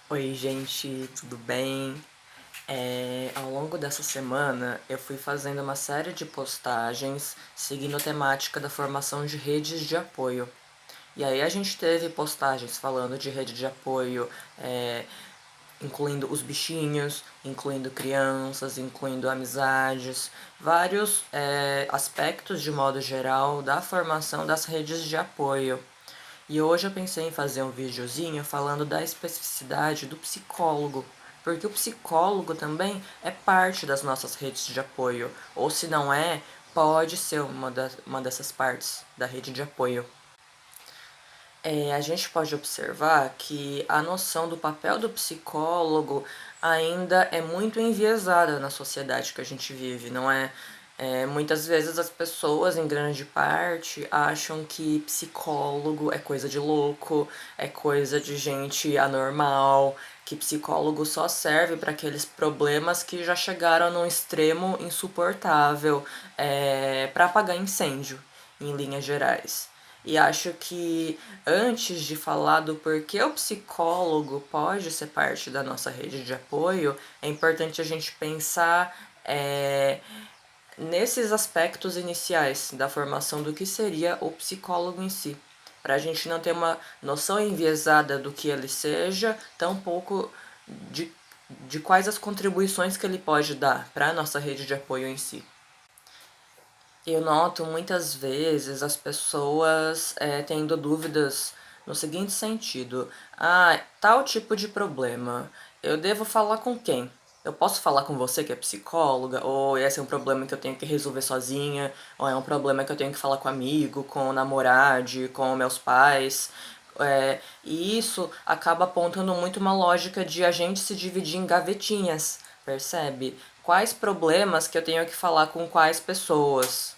Oi, gente, tudo bem? Ao longo dessa semana eu fui fazendo uma série de postagens seguindo a temática da formação de redes de apoio. E aí a gente teve postagens falando de rede de apoio, incluindo os bichinhos, incluindo crianças, incluindo amizades, vários aspectos de modo geral da formação das redes de apoio. E hoje eu pensei em fazer um videozinho falando da especificidade do psicólogo, porque o psicólogo também é parte das nossas redes de apoio, ou se não é, pode ser uma dessas partes da rede de apoio. A gente pode observar que a noção do papel do psicólogo ainda é muito enviesada na sociedade que a gente vive, não é? Muitas vezes as pessoas, em grande parte, acham que psicólogo é coisa de louco, é coisa de gente anormal, que psicólogo só serve para aqueles problemas que já chegaram num extremo insuportável, para apagar incêndio, em linhas gerais. E acho que antes de falar do porquê o psicólogo pode ser parte da nossa rede de apoio, é importante a gente pensar nesses aspectos iniciais da formação do que seria o psicólogo em si. Para a gente não ter uma noção enviesada do que ele seja, tampouco de, de quais as contribuições que ele pode dar para a nossa rede de apoio em si. Eu noto muitas vezes as pessoas tendo dúvidas no seguinte sentido: tal tipo de problema, eu devo falar com quem? Eu posso falar com você que é psicóloga? Ou esse é um problema que eu tenho que resolver sozinha? Ou é um problema que eu tenho que falar com amigo, com o namorado, com meus pais? E isso acaba apontando muito uma lógica de a gente se dividir em gavetinhas, percebe? Quais problemas que eu tenho que falar com quais pessoas?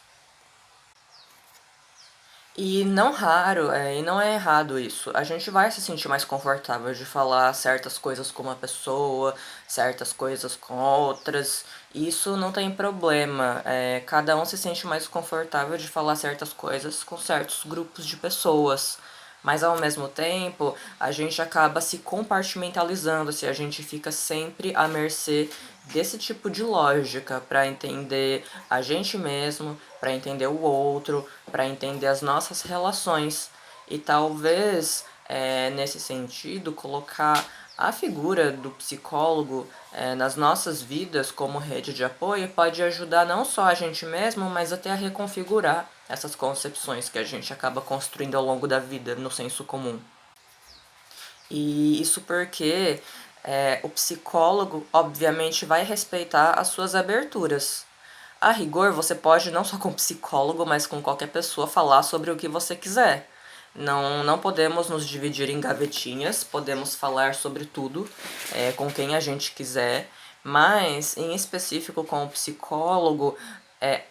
E não raro, e não é errado isso. A gente vai se sentir mais confortável de falar certas coisas com uma pessoa, certas coisas com outras. Isso não tem problema. Cada um se sente mais confortável de falar certas coisas com certos grupos de pessoas. Mas ao mesmo tempo, a gente acaba se compartimentalizando, se a gente fica sempre à mercê desse tipo de lógica para entender a gente mesmo, para entender o outro, para entender as nossas relações. E talvez, nesse sentido, colocar a figura do psicólogo nas nossas vidas como rede de apoio pode ajudar não só a gente mesmo, mas até a reconfigurar essas concepções que a gente acaba construindo ao longo da vida no senso comum. E isso porque o psicólogo, obviamente, vai respeitar as suas aberturas. A rigor, você pode, não só com o psicólogo, mas com qualquer pessoa, falar sobre o que você quiser. Não podemos nos dividir em gavetinhas, podemos falar sobre tudo com quem a gente quiser, mas em específico com o psicólogo,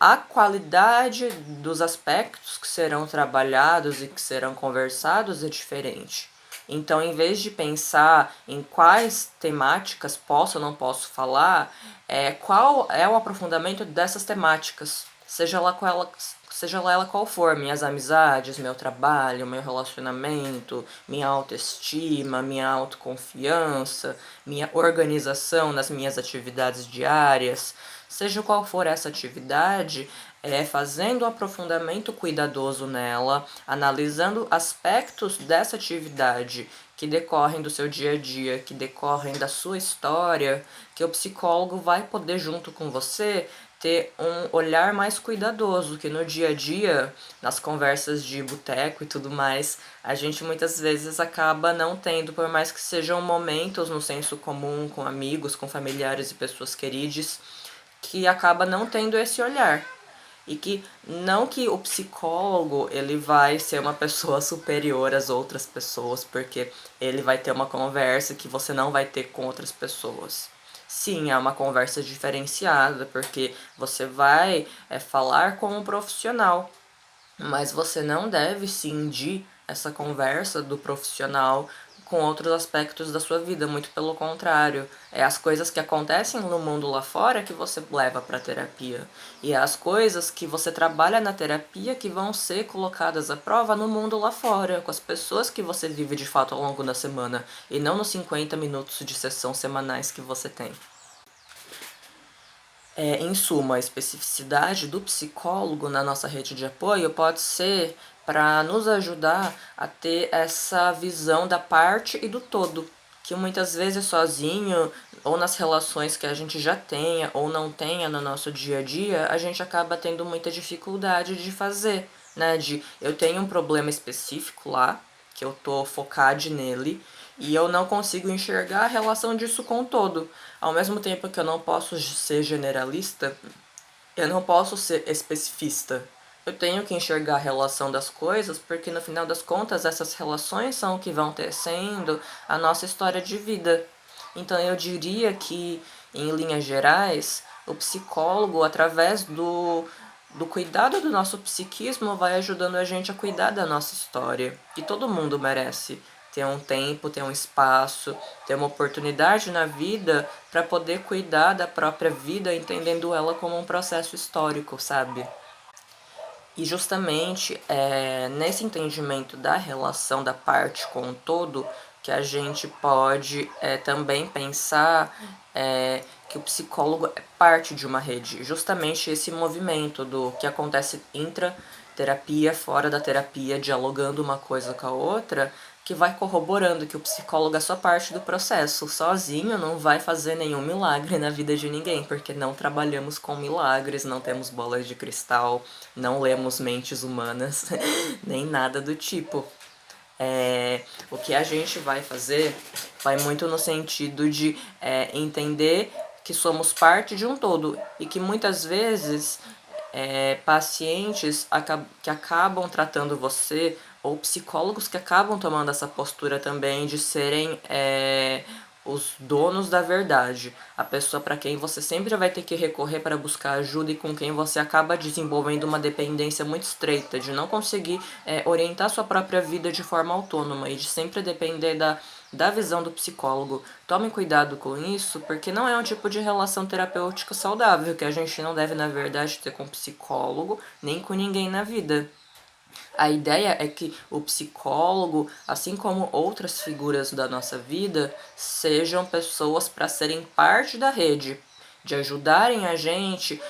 a qualidade dos aspectos que serão trabalhados e que serão conversados é diferente. Então, em vez de pensar em quais temáticas posso ou não posso falar, qual é o aprofundamento dessas temáticas, seja lá ela qual for, minhas amizades, meu trabalho, meu relacionamento, minha autoestima, minha autoconfiança, minha organização nas minhas atividades diárias, seja qual for essa atividade, fazendo um aprofundamento cuidadoso nela, analisando aspectos dessa atividade que decorrem do seu dia a dia, que decorrem da sua história, que o psicólogo vai poder, junto com você, ter um olhar mais cuidadoso, que no dia a dia, nas conversas de boteco e tudo mais, a gente muitas vezes acaba não tendo, por mais que sejam momentos no senso comum, com amigos, com familiares e pessoas queridas, que acaba não tendo esse olhar. E que não que o psicólogo ele vai ser uma pessoa superior às outras pessoas, porque ele vai ter uma conversa que você não vai ter com outras pessoas. Sim, é uma conversa diferenciada, porque você vai falar com um profissional, mas você não deve cindir essa conversa do profissional com outros aspectos da sua vida, muito pelo contrário. É as coisas que acontecem no mundo lá fora que você leva para terapia. E é as coisas que você trabalha na terapia que vão ser colocadas à prova no mundo lá fora, com as pessoas que você vive de fato ao longo da semana, e não nos 50 minutos de sessão semanais que você tem. Em suma, a especificidade do psicólogo na nossa rede de apoio pode ser para nos ajudar a ter essa visão da parte e do todo, que muitas vezes sozinho, ou nas relações que a gente já tenha ou não tenha no nosso dia a dia, a gente acaba tendo muita dificuldade de fazer, né? De eu tenho um problema específico lá, que eu tô focado nele, e eu não consigo enxergar a relação disso com o todo. Ao mesmo tempo que eu não posso ser generalista, eu não posso ser especificista. Eu tenho que enxergar a relação das coisas, porque no final das contas essas relações são o que vão tecendo a nossa história de vida. Então eu diria que, em linhas gerais, o psicólogo, através do cuidado do nosso psiquismo, vai ajudando a gente a cuidar da nossa história. E todo mundo merece ter um tempo, ter um espaço, ter uma oportunidade na vida para poder cuidar da própria vida, entendendo ela como um processo histórico, sabe? E justamente nesse entendimento da relação da parte com o todo que a gente pode também pensar que o psicólogo é parte de uma rede. Justamente esse movimento do que acontece intra-terapia, fora da terapia, dialogando uma coisa com a outra, que vai corroborando que o psicólogo é só parte do processo. Sozinho não vai fazer nenhum milagre na vida de ninguém, porque não trabalhamos com milagres, não temos bolas de cristal, não lemos mentes humanas, nem nada do tipo. O que a gente vai fazer vai muito no sentido de entender que somos parte de um todo e que muitas vezes pacientes que acabam tratando você ou psicólogos que acabam tomando essa postura também de serem os donos da verdade, a pessoa para quem você sempre vai ter que recorrer para buscar ajuda e com quem você acaba desenvolvendo uma dependência muito estreita, de não conseguir orientar sua própria vida de forma autônoma e de sempre depender da visão do psicólogo. Tomem cuidado com isso, porque não é um tipo de relação terapêutica saudável que a gente não deve, na verdade, ter com o psicólogo nem com ninguém na vida. A ideia é que o psicólogo, assim como outras figuras da nossa vida, sejam pessoas para serem parte da rede, de ajudarem a gente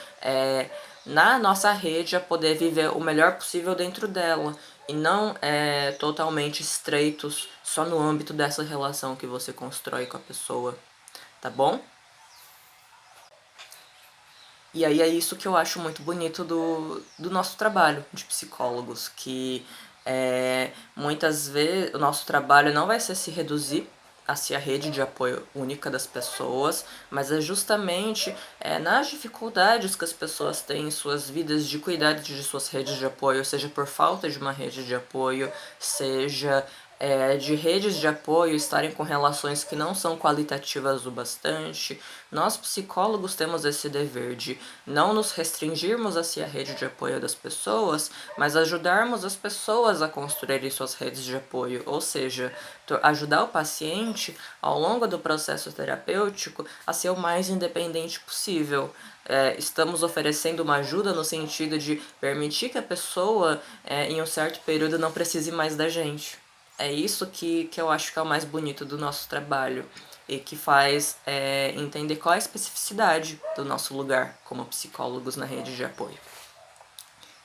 na nossa rede a poder viver o melhor possível dentro dela e não totalmente estreitos só no âmbito dessa relação que você constrói com a pessoa, tá bom? E aí é isso que eu acho muito bonito do nosso trabalho de psicólogos, que muitas vezes o nosso trabalho não vai ser se reduzir a ser a rede de apoio única das pessoas, mas é justamente nas dificuldades que as pessoas têm em suas vidas de cuidar de suas redes de apoio, seja por falta de uma rede de apoio, seja de redes de apoio estarem com relações que não são qualitativas o bastante. Nós, psicólogos, temos esse dever de não nos restringirmos a ser a rede de apoio das pessoas, mas ajudarmos as pessoas a construírem suas redes de apoio, ou seja, ajudar o paciente ao longo do processo terapêutico a ser o mais independente possível. Estamos oferecendo uma ajuda no sentido de permitir que a pessoa, em um certo período, não precise mais da gente. É isso que eu acho que é o mais bonito do nosso trabalho e que faz entender qual é a especificidade do nosso lugar como psicólogos na rede de apoio.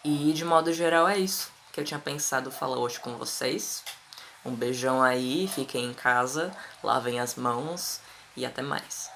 E de modo geral é isso que eu tinha pensado falar hoje com vocês. Um beijão aí, fiquem em casa, lavem as mãos e até mais.